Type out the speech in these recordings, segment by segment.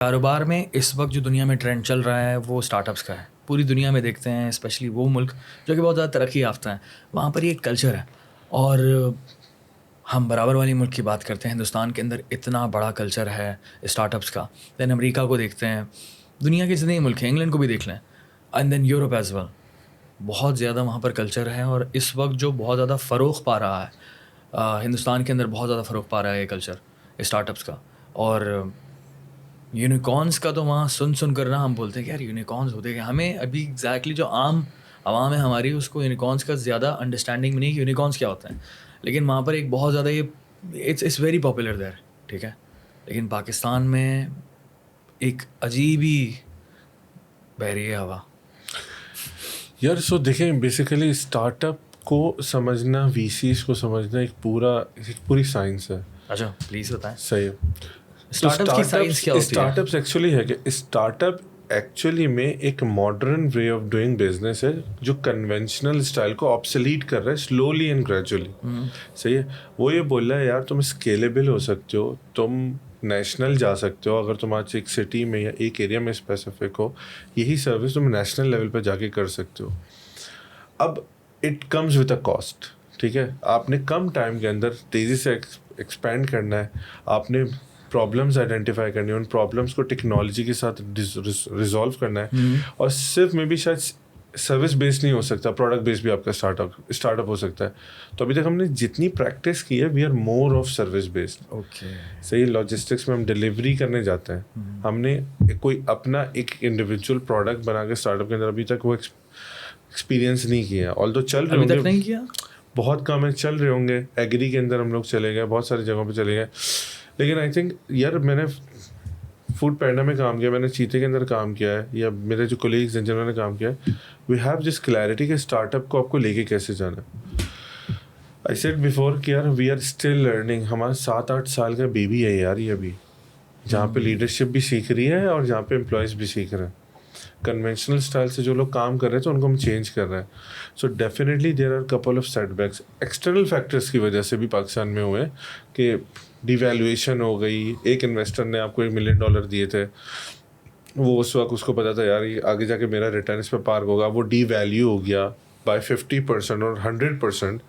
कारोबार में इस वक्त जो दुनिया में ट्रेंड चल रहा है वो स्टार्टअप्स का है। पूरी दुनिया में देखते हैं, स्पेशली वो मुल्क जो कि बहुत ज़्यादा तरक्की याफ्ता हैं, वहाँ पर ये एक कल्चर है। और हम बराबर वाली मुल्क की बात करते हैं, हिंदुस्तान के अंदर इतना बड़ा कल्चर है स्टार्टअप्स का। दैन अमेरिका को देखते हैं, दुनिया के जितने ही मुल्क हैं, इंग्लैंड को भी देख लें, and then Europe as well. बहुत ज़्यादा वहाँ पर कल्चर है और इस वक्त जो बहुत ज़्यादा फ़रोग़ पा रहा है, हिंदुस्तान के अंदर बहुत ज़्यादा फ़रोग़ पा रहा है ये कल्चर स्टार्टअप्स का। और यूनिकॉर्न्स का तो वहाँ सुन कर ना हम बोलते हैं कि यार यूनिकॉर्न्स होते क्या? हमें अभी एग्जैक्टली जो आम आवाम है हमारी, उसको यूनिकॉर्न्स का ज़्यादा अंडरस्टैंडिंग भी नहीं कि यूनिकॉर्न्स क्या होते हैं। लेकिन वहाँ पर एक बहुत ज़्यादा ये इट्स वेरी पॉपुलर देयर, ठीक है। लेकिन पाकिस्तान में एक अजीब ही बह रही है हवा। यार सो देखें, बेसिकली स्टार्टअप को समझना, वीसीज को समझना एक पूरी साइंस है। अच्छा, प्लीज़ बताएं। सही है। स्टार्टअप्स की साइंस क्या होती है? स्टार्टअप्स एक्चुअली है कि स्टार्टअप एक्चुअली में एक modern way of doing business है जो कन्वेंशनल स्टाइल को ऑब्सोलीट कर रहा है स्लोली एंड ग्रेजुअली। सही है। वो ये बोल रहा है यार तुम स्केलेबल हो सकते हो, तुम नेशनल जा सकते हो अगर तुम आज एक सिटी में या एक एरिया में स्पेसिफिक हो, यही सर्विस तुम नेशनल लेवल पर जाके कर सकते हो। अब it comes with a cost, ठीक है। आपने कम टाइम के अंदर तेज़ी से एक्सपैंड करना है, आपने प्रॉब्लम्स आइडेंटिफाई करनी है, उन प्रॉब्लम्स को टेक्नोलॉजी के साथ रिजॉल्व करना है। और सिर्फ में भी शायद सर्विस बेस्ड नहीं हो सकता, प्रोडक्ट बेस्ड भी आपका स्टार्टअप हो सकता है। तो अभी तक हमने जितनी प्रैक्टिस की है, we are more of service based. Okay, सही। लॉजिस्टिक्स में हम डिलीवरी करने जाते हैं, हमने कोई अपना एक इंडिविजुअल प्रोडक्ट बना के स्टार्टअप के अंदर अभी तक वो एक्सपीरियंस नहीं किया। ऑल्दो चल रहे होंगे, नहीं किया, बहुत कम है, चल रहे होंगे। एग्री के अंदर हम लोग चले गए, बहुत सारी जगहों पे चले गए। लेकिन आई थिंक यार मैंने फूड पैंडा में काम किया, मैंने चीते के अंदर काम किया है, या मेरे जो कोलीग्स हैं जिन्होंने काम किया है, वी हैव दिस क्लैरिटी कि स्टार्टअप को आपको लेके कैसे जाना है। आई सेड बिफोर कि यार वी आर स्टिल लर्निंग। हमारा 7-8 साल का बेबी है यार ये अभी, जहाँ पे लीडरशिप भी सीख रही है और जहाँ पे एम्प्लॉयज़ भी सीख रहे हैं। कन्वेंशनल स्टाइल से जो लोग काम कर रहे थे उनको हम चेंज कर रहे हैं। So definitely there are couple of setbacks external factors की वजह से भी पाकिस्तान में हुए कि डिवैल्यूएशन हो गई। एक इन्वेस्टर ने आपको $1 मिलियन दिए थे, वो उस वक्त उसको पता था यार ये आगे जाके मेरा रिटर्न इस पर पार्क होगा, वो डिवैल्यू हो गया बाय 50% और 100%।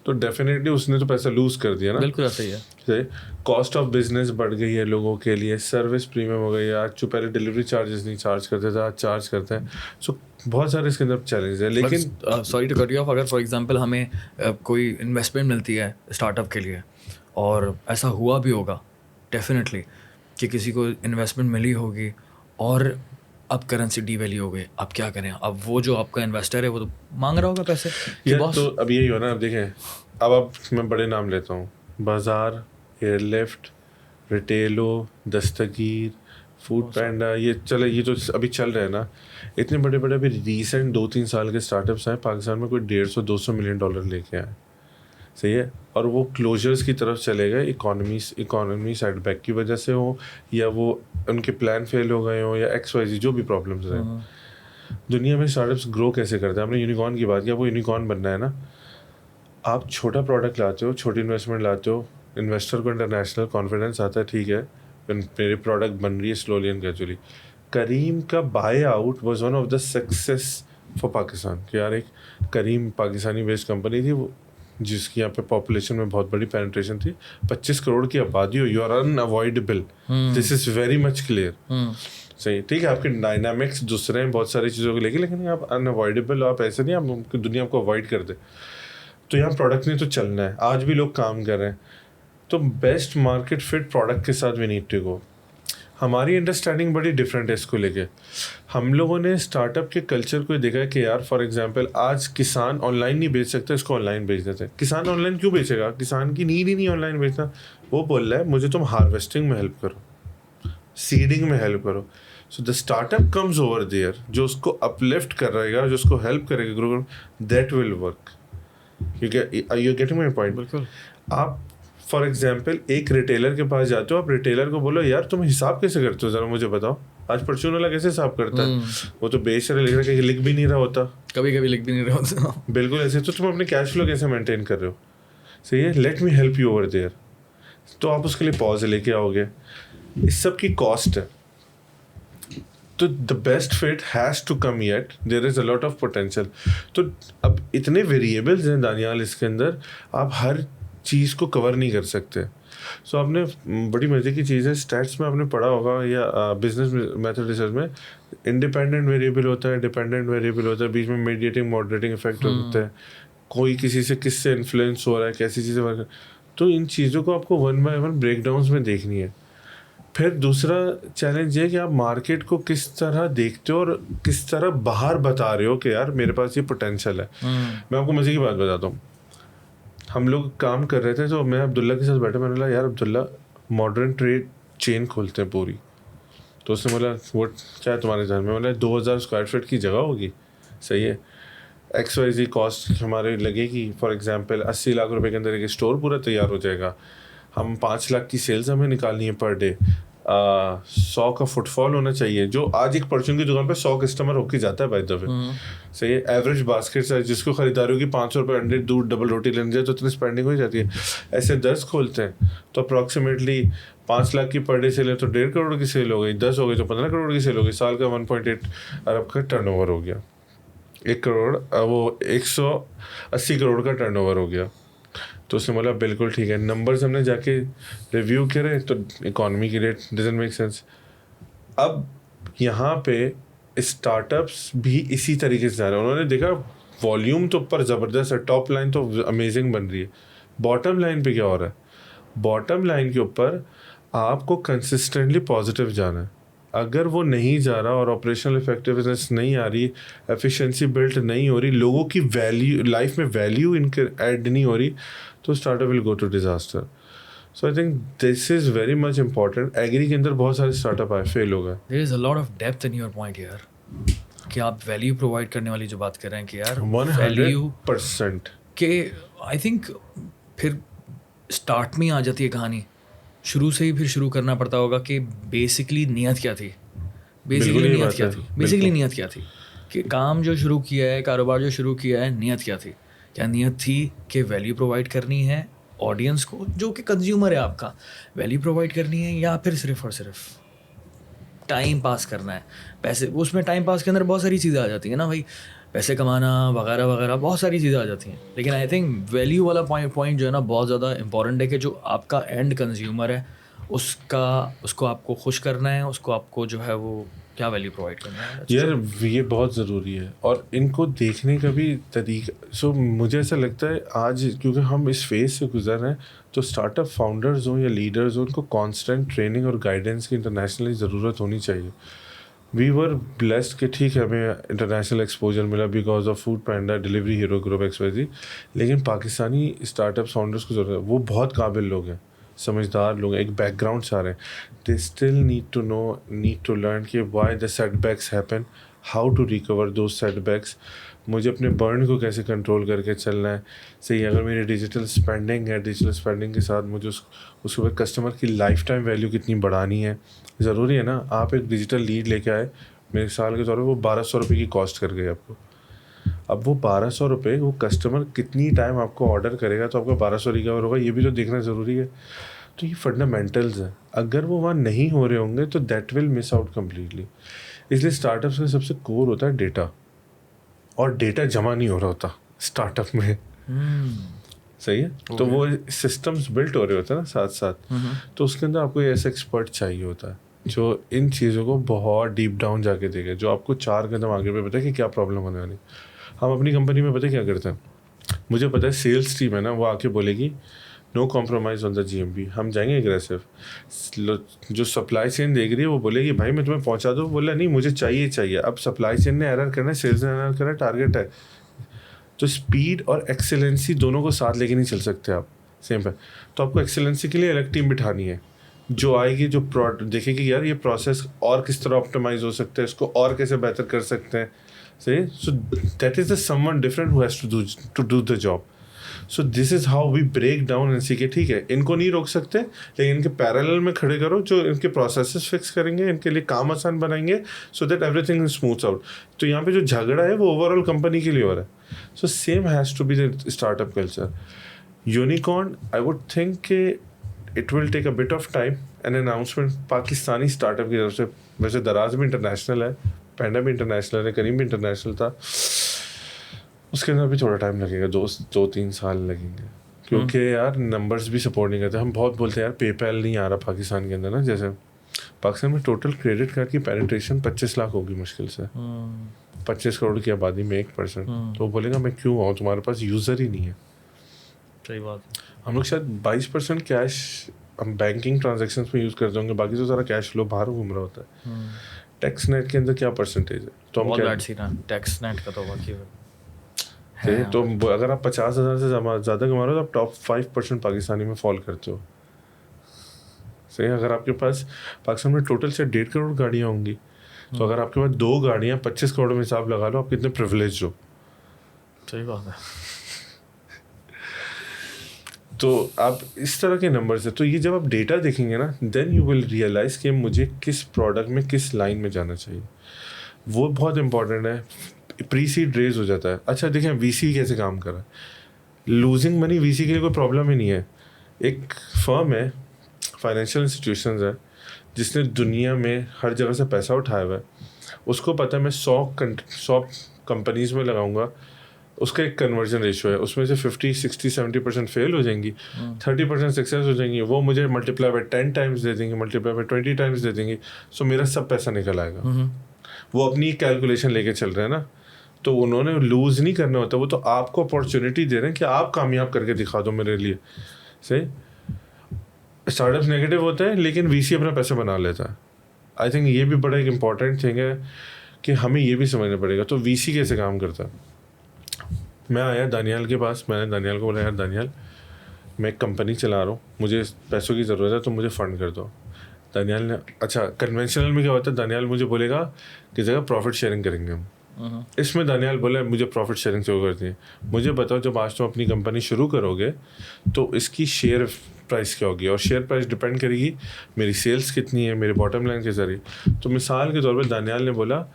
तो डेफिनेटली उसने तो पैसा लूज कर दिया ना। बिल्कुल सही है। कॉस्ट ऑफ बिजनेस बढ़ गई है लोगों के लिए, सर्विस प्रीमियम हो गई है। आज जो पहले डिलीवरी चार्जेस नहीं चार्ज करते थे, आज चार्ज करते हैं। सो बहुत सारे इसके अंदर चैलेंज है। लेकिन sorry to cut you off, अगर फॉर एग्जांपल हमें कोई इन्वेस्टमेंट मिलती है स्टार्टअप के लिए, और ऐसा हुआ भी होगा डेफिनेटली कि किसी को इन्वेस्टमेंट मिली होगी और अब करेंसी डीवैल्यू हो गई, अब क्या करें? अब वो जो आपका इन्वेस्टर है वो तो मांग रहा होगा पैसे कि यार बॉस। तो अब यही हो ना। अब देखें, अब मैं बड़े नाम लेता हूँ, बाज़ार, एयरलिफ्ट, रिटेलो, दस्तगीर, फूड पैंडा, ये तो अभी चल रहे हैं ना। इतने बड़े बड़े अभी रिसेंट 2-3 साल के स्टार्टअप्स हैं पाकिस्तान में, कोई $150-200 मिलियन लेके आए। सही है। और वो क्लोजर्स की तरफ चले गए, इकोनॉमी सेटबैक की वजह से हो, या वो उनके प्लान फेल हो गए हो, या XYZ जो भी प्रॉब्लम्स रहे। दुनिया में स्टार्टअप्स ग्रो कैसे करते हैं? आपने यूनिकॉर्न की बात की, आपको यूनिकॉर्न बनना है ना, आप छोटा प्रोडक्ट लाते हो, छोटी इन्वेस्टमेंट लाते हो, इन्वेस्टर को इंटरनेशनल कॉन्फिडेंस आता है, ठीक है मेरी प्रोडक्ट बन रही है स्लोली एंड ग्रेजुअली। करीम का buyout was one of the success for Pakistan. कि यार एक करीम पाकिस्तानी बेस्ड कंपनी थी वो, जिसकी यहाँ पे पॉपुलेशन में बहुत बड़ी पेनिट्रेशन थी। 25 करोड़ की आबादी हो, you are unavoidable, this is very much clear. सही, ठीक है। आपके डायनामिक्स दूसरे हैं बहुत सारी चीज़ों को लेके, लेकिन आप अनअवॉइडेबल हो, आप ऐसे नहीं आप दुनिया को अवॉइड कर दे। तो यहाँ प्रोडक्ट नहीं तो चलना है, आज भी लोग काम कर रहे हैं। तो बेस्ट मार्केट फिट प्रोडक्ट के साथ वी नीड टू गो। हमारी अंडरस्टैंडिंग बड़ी डिफरेंट है इसको लेके। हम लोगों ने स्टार्टअप के कल्चर को देखा है कि यार फॉर एग्जांपल आज किसान ऑनलाइन नहीं बेच सकता, इसको ऑनलाइन बेच देते हैं। किसान ऑनलाइन क्यों बेचेगा? किसान की नीड ही नहीं ऑनलाइन बेचना। वो बोल रहा है मुझे तुम हार्वेस्टिंग में हेल्प करो, सीडिंग में हेल्प करो। So the startup comes over there, जो उसको अपलिफ्ट कर रहेगा, जो उसको हेल्प करेगा grow, that will work. You getting my point? बिल्कुल। आप फॉर एग्जाम्पल एक रिटेलर के पास जाते हो, आप रिटेलर को बोलो यार तुम हिसाब कैसे करते हो, ज़रा मुझे बताओ, आज परचून वाला कैसे हिसाब करता है? वो तो बेच रहा, लिख भी नहीं रहा होता, कभी कभी लिख भी नहीं रहा होता। बिल्कुल ऐसे। तो तुम अपने कैश फ्लो कैसे मेंटेन कर रहे हो? सही है, let me help you over there. तो आप उसके लिए पॉज लेके आओगे। इस सब की कॉस्ट है, तो the best fit has to come yet, there is a lot of potential. तो अब इतने वेरिएबल्स हैं दानियाल इसके अंदर, आप हर चीज़ को कवर नहीं कर सकते. सो आपने बड़ी मज़े की चीज़ है, स्टैट्स में आपने पढ़ा होगा या बिजनेस मैथमेटिक्स में, इंडिपेंडेंट वेरिएबल होता है, डिपेंडेंट वेरिएबल होता है, बीच में मीडिएटिंग मॉडरेटिंग इफेक्ट होता है, कोई किसी से किससे इन्फ्लुएंस हो रहा है, कैसी चीज़ें वर्क. तो इन चीज़ों को आपको वन बाय वन ब्रेकडाउन्स में देखनी है. फिर दूसरा चैलेंज ये कि आप मार्केट को किस तरह देखते हो और किस तरह बाहर बता रहे हो कि यार मेरे पास ये पोटेंशियल है. मैं आपको मज़े की बात बताता हूँ. हम लोग काम कर रहे थे तो मैं अब्दुल्ला के साथ बैठा, मैंने बोला यार अब्दुल्ला मॉडर्न ट्रेड चेन खोलते हैं पूरी. तो उसने बोला वो क्या है तुम्हारे ध्यान में? बोला 2000 स्क्वायर फीट की जगह होगी, सही है, XYZ कॉस्ट हमारे लगेगी. फॉर एग्जांपल 80 लाख रुपए के अंदर एक स्टोर पूरा तैयार हो जाएगा. हम 5 लाख की सेल्स हमें निकालनी है पर डे. 100 का फुटफॉल होना चाहिए, जो आज एक परचून की दुकान पे 100 कस्टमर होके जाता है बाय द वे. सही है. एवरेज बास्केट साइज जिसको खरीदारी होगी 500 रुपये अंडे दूध डबल रोटी लेने जाए तो इतनी स्पेंडिंग हो जाती है. ऐसे 10 खोलते हैं तो अप्रॉक्सीमेटली 5 लाख की पर डे सेल है तो 1.5 करोड़ की सेल हो गई, 10 हो गई तो 15 करोड़ की सेल हो गई, साल का 1.8 अरब का टर्नओवर हो गया. 1 करोड़ वो 180 करोड़ का टर्नओवर हो गया. तो उसने बोला बिल्कुल ठीक है. नंबर्स हमने जाके रिव्यू करे तो इकोनॉमी की रेट डजंट मेक सेंस. अब यहाँ पे स्टार्टअप्स भी इसी तरीके से जा रहे हैं. उन्होंने देखा वॉल्यूम तो ऊपर ज़बरदस्त है, टॉप लाइन तो अमेजिंग बन रही है, बॉटम लाइन पे क्या हो रहा है? बॉटम लाइन के ऊपर आपको कंसिस्टेंटली पॉजिटिव जाना है. अगर वो नहीं जा रहा और ऑपरेशनल इफेक्टिवनेस नहीं आ रही, एफिशिएंसी बिल्ट नहीं हो रही, लोगों की वैल्यू लाइफ में वैल्यू इनके ऐड नहीं हो रही, तो startup will go to disaster. So I think this is very much important. Agri के अंदर बहुत सारे स्टार्टअप आए, फेल हो गए. There is a lot of depth in your point here कि आप वैल्यू प्रोवाइड करने वाली जो बात कर रहे हैं कि यार 100% के आई थिंक फिर स्टार्ट में आ जाती है कहानी, शुरू से ही फिर शुरू करना पड़ता होगा कि बेसिकली नीयत क्या थी. बेसिकली नीयत क्या थी कि काम जो शुरू किया है, कारोबार जो शुरू किया है, नीयत क्या थी? क्या नीयत थी कि वैल्यू प्रोवाइड करनी है ऑडियंस को जो कि कंज्यूमर है आपका, वैल्यू प्रोवाइड करनी है, या फिर सिर्फ और सिर्फ टाइम पास करना है? पैसे, उसमें टाइम पास के अंदर बहुत सारी चीज़ें आ जाती हैं ना भाई, पैसे कमाना वगैरह वगैरह, बहुत सारी चीज़ें आ जाती हैं. लेकिन आई थिंक वैल्यू वाला पॉइंट जो है ना बहुत ज़्यादा इंपॉर्टेंट है कि जो आपका एंड कंज्यूमर है उसको आपको खुश करना है, उसको आपको जो है वो क्या वैल्यू प्रोवाइड करना है. यार ये बहुत ज़रूरी है और इनको देखने का भी तरीका. सो मुझे ऐसा लगता है आज क्योंकि हम इस फेज से गुजर रहे हैं तो स्टार्टअप फाउंडर्स हों या लीडर्स हों, उनको कांस्टेंट ट्रेनिंग और गाइडेंस की इंटरनेशनली ज़रूरत होनी चाहिए. वी वर ब्लेस्ड कि ठीक है हमें इंटरनेशनल एक्सपोजर मिला because of food panda, delivery hero, group XYZ, लेकिन पाकिस्तानी स्टार्टअप फाउंडर्स को ज़रूरत है. वो बहुत काबिल लोग हैं, समझदार लोग हैं, एक बैकग्राउंड से आ रहे हैं. They still need to learn कि why the setbacks happen, how to recover those setbacks, मुझे अपने बर्न को कैसे कंट्रोल करके चलना है. सही, अगर मेरी डिजिटल स्पेंडिंग है, डिजिटल स्पेंडिंग के साथ मुझे उसके बाद कस्टमर की लाइफ टाइम वैल्यू कितनी बढ़ानी है. ज़रूरी है ना, आप एक डिजिटल लीड लेके आए, मेरे साल के तौर पर वो 1200 रुपये की कॉस्ट कर गई आपको. अब वो 1200 रुपये वो कस्टमर कितनी टाइम आपको ऑर्डर करेगा तो आपका 1200 रिकवर होगा, ये भी तो देखना ज़रूरी है. तो ये फंडामेंटल्स हैं, अगर वो वहाँ नहीं हो रहे होंगे तो that will miss out completely. इसलिए स्टार्टअप्स का सबसे कोर होता है डेटा, और डेटा जमा नहीं हो रहा होता स्टार्टअप में. सही है. तो वो सिस्टम्स बिल्ट हो रहे होते हैं ना साथ साथ, तो उसके अंदर आपको ऐसा एक्सपर्ट चाहिए होता है जो इन चीज़ों को बहुत डीप डाउन जाके देखे, जो आपको 4 कदम आगे पे पता है कि क्या प्रॉब्लम होने वाली. हम अपनी कंपनी में पता है क्या करते हैं, मुझे पता है सेल्स टीम है ना, वो आके बोलेगी no compromise on the GMP, हम जाएंगे एग्रेसिव. जो सप्लाई चेन देख रही है वो बोलेगी भाई मैं तुम्हें पहुंचा दूँ, बोला नहीं मुझे चाहिए. अब सप्लाई चेन ने एरर करना है, सेल्स ने एरर करना है, टारगेट है. तो स्पीड और एक्सेलेंसी दोनों को साथ लेके नहीं चल सकते आप सेम पे. तो आपको एक्सेलेंसी के लिए अलग टीम बिठानी है जो आएगी, जो देखेगी यार ये प्रोसेस और किस तरह ऑप्टिमाइज हो सकता है, इसको और कैसे बेहतर कर सकते हैं. सही. So that is the someone different who has to do the job. So this is how we break down and see के ठीक है इनको नहीं रोक सकते, लेकिन इनके पैरेलल में खड़े करो जो इनके प्रोसेसेस फिक्स करेंगे, इनके लिए काम आसान बनाएंगे, so that everything is smooth out. तो यहाँ पे जो झगड़ा है वो ओवरऑल कंपनी के लिए हो रहा है. So same has to be the startup culture. Unicorn I would think के it will take a bit of time. An announcement Pakistani startup की तरफ से वैसे दराज भी इंटरनेशनल है, पैंडा भी इंटरनेशनल है, करीम भी इंटरनेशनल था, उसके अंदर भी थोड़ा टाइम लगेगा, 2-3 साल लगेंगे, क्योंकि यार नंबर्स भी सपोर्ट नहीं करते। हम बहुत बोलते हैं यार पेपैल नहीं आ रहा पाकिस्तान के अंदर ना, जैसे पाकिस्तान में टोटल क्रेडिट कार्ड की पेनिट्रेशन 25 लाख होगी मुश्किल से, 25 करोड़ की आबादी में 1%, तो वो बोलेगा मैं क्यों आऊँ, तुम्हारे पास यूज़र ही नहीं है। सही बात है। हम लोग शायद 22% कैश हम बैंकिंग ट्रांजेक्शन्स में यूज़ करते होंगे, बाकी तो सारा कैश फ्लो बाहर घूम रहा होता है। टैक्स नेट के अंदर क्या परसेंटेज है, तो हम बहुत क्या बैड सीन है टैक्स नेट का, तो बाकी है, तो अगर आप 50,000 से ज़्यादा कमा रहे हो तो आप टॉप 5% पाकिस्तानी में फॉल करते हो। सही, अगर आपके पास पाकिस्तान में टोटल से 1.5 करोड़ गाड़ियाँ होंगी, तो अगर आपके पास 2 गाड़ियाँ 25 करोड़ में हिसाब लगा लो, आप कितने प्रिविलेज हो। सही बात है। तो आप इस तरह के नंबर से, तो ये जब आप डेटा देखेंगे ना, देन यू विल रियलाइज़ कि मुझे किस प्रोडक्ट में किस लाइन में जाना चाहिए, वो बहुत इंपॉर्टेंट है। प्री सीड रेज हो जाता है। अच्छा देखें वीसी कैसे काम कर रहा है, लूजिंग मनी वीसी के लिए कोई प्रॉब्लम ही नहीं है। एक फर्म है, फाइनेंशियल इंस्टीट्यूशंस है, जिसने दुनिया में हर जगह से पैसा उठाया हुआ है, उसको पता है मैं 100 कंपनीज में लगाऊंगा, उसका एक कन्वर्जन रेशियो है, उसमें से 50-60-70% फेल हो जाएंगी, 30% सक्सेस हो जाएंगी, वो मुझे मल्टीप्लाई बाय 10 टाइम्स दे देंगे, मल्टीप्लाई बाय 20 टाइम्स दे देंगी, सो मेरा सब पैसा निकल आएगा। वो अपनी कैलकुलेशन लेके चल रहे हैं ना, तो उन्होंने लूज़ नहीं करना होता, वो तो आपको अपॉर्चुनिटी दे रहे हैं कि आप कामयाब करके दिखा दो मेरे लिए। सही, स्टार्टअप नेगेटिव होते हैं लेकिन वीसी अपना पैसा बना लेता है। आई थिंक ये भी बड़ा एक इम्पॉर्टेंट थिंग है कि हमें ये भी समझना पड़ेगा। तो वीसी कैसे काम करता है, मैं आया दानियाल के पास, मैंने दानियाल को बोला यार दानियाल मैं एक कंपनी चला रहा हूँ, मुझे पैसों की ज़रूरत है, तो मुझे फ़ंड कर दो। दानियाल ने, अच्छा कन्वेंशनल में क्या होता है, दानियाल मुझे बोलेगा कि जगह प्रॉफिट शेयरिंग करेंगे हम, इसमें दानियाल बोला मुझे प्रॉफिट शेयरिंग शुरू करती है। मुझे बताओ जब आज तुम अपनी कंपनी शुरू करोगे तो इसकी शेयर प्राइस क्या होगी, और शेयर प्राइस डिपेंड करेगी मेरी सेल्स कितनी है, मेरे बॉटम लाइन के जरिए। तो मिसाल के तौर पर दानियाल ने बोला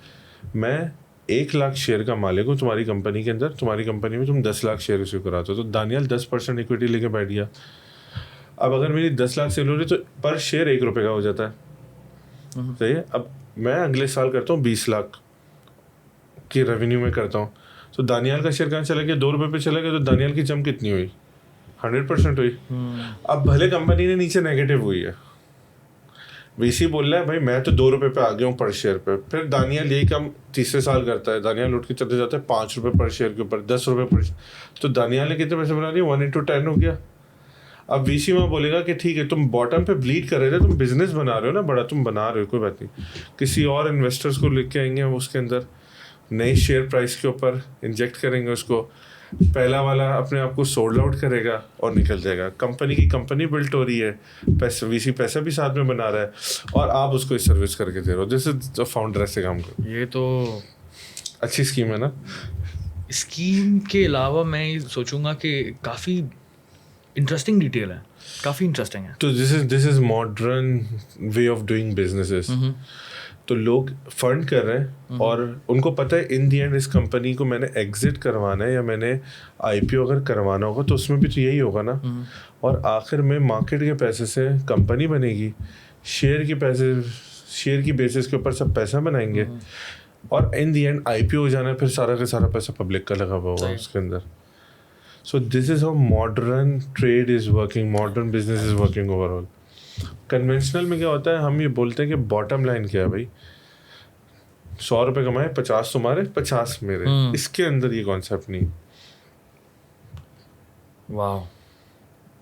मैं 1 लाख शेयर का मालिक हूँ तुम्हारी कंपनी के अंदर, तुम्हारी कंपनी में तुम 10 लाख शेयर इशू कराते हो, तो दानियाल 10% इक्विटी लेके बैठ गया। अब अगर मेरी 10 लाख सेल हो रही तो पर शेयर 1 रुपये का हो जाता है, सही है। अब मैं अगले साल करता हूँ 20 लाख की रेवेन्यू में करता हूँ, तो दानियाल का शेयर कहाँ चला गया, 2 रुपये पे चला गया, तो दानियाल की जम कितनी हुई, 100% हुई। अब भले कंपनी ने नीचे नेगेटिव हुई है, वीसी बोल रहा है भाई मैं तो 2 रुपये पे आ गया हूँ पर शेयर पे, फिर दानियाल यही काम तीसरे साल करता है, दानियाल उठ के चलते जाते हैं 5 रुपये पर शेयर के ऊपर, 10 रुपये पर शेयर, तो दानियाल ने कितने पैसे बना लिए, 1/10 हो गया। अब वीसी वहाँ बोलेगा कि ठीक है तुम बॉटम पे ब्लीड कर रहे थे, तुम बिजनेस बना रहे हो ना बड़ा, तुम बना रहे हो कोई बात नहीं, किसी और इन्वेस्टर्स को लेके आएंगे हम उसके अंदर, नई शेयर प्राइस के ऊपर इंजेक्ट करेंगे उसको, पहला वाला अपने आप को सोल्ड आउट करेगा और निकल जाएगा। कंपनी की कंपनी बिल्ट हो रही है, पैसा वीसी पैसा भी साथ में बना रहा है, और आप उसको सर्विस करके दे रहे हो, जैसे फाउंडर ऐसे काम कर। ये तो अच्छी स्कीम है ना। स्कीम के अलावा मैं ये सोचूंगा कि काफ़ी इंटरेस्टिंग डिटेल है, काफ़ी इंटरेस्टिंग है। तो this is modern way of doing businesses. तो लोग फंड कर रहे हैं और उनको पता है इन दी एंड इस कंपनी को मैंने एग्जिट करवाना है या मैंने आईपीओ अगर करवाना होगा तो उसमें भी तो यही होगा ना, और आखिर में मार्केट के पैसे से कंपनी बनेगी, शेयर की बेसिस के ऊपर सब पैसा बनाएंगे, और इन दी एंड आईपीओ हो जाना, फिर सारा का सारा पैसा पब्लिक का लगा हुआ होगा उसके अंदर। सो this is how modern trade is working, modern business is working overall. Conventional में क्या होता है, हम ये बोलते हैं कि बॉटम लाइन क्या है भाई, 100 रुपये कमाए 50 तुम्हारे 50 मेरे, इसके अंदर ये कॉन्सेप्ट नहीं। वाह।